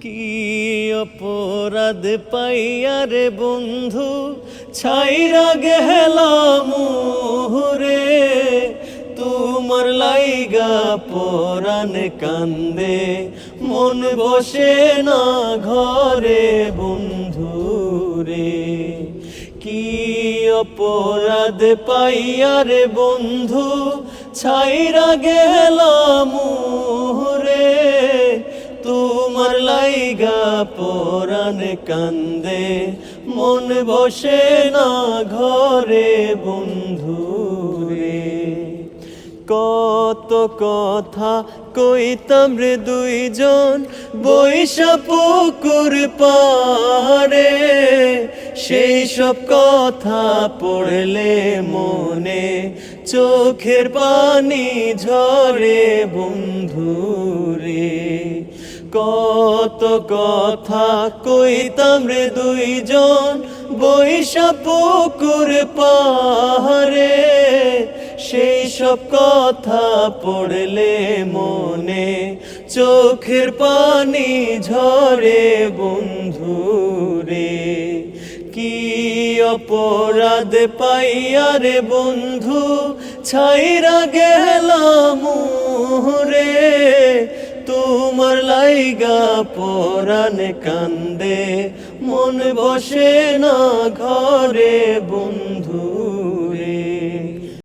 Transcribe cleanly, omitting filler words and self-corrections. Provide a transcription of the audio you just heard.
কি অপরাধ পাইয়ারে বন্ধু ছাইরা গেলাম রে, তোমার লাইগা পরাণ কান্দে মন বসে না ঘরে বন্ধু রে। কি অপরাধ পাইয়ারে বন্ধু ছাইরা গেলাম রে, তোমার লাইগা পরাণ কান্দে মন বসে না ঘরে বন্ধু রে। কত কথা কইতাম রে দুইজন বৈশা পুকুর পাড়ে, সেই সব কথা পড়লে মনে চোখের পানি ঝরে বন্ধু রে। কত কথা কইতাম রে দুইজন বৈশা পুকুর পাড়ে, সেই সব কথা পড়লে মনে চোখের পানি ঝরে বন্ধু রে। কি অপরাধ পাইয়ারে বন্ধু ছাইরা গেলাম রে, তোমার লাইগা পরাণ কান্দে মন বসে না ঘরে বন্ধু রে।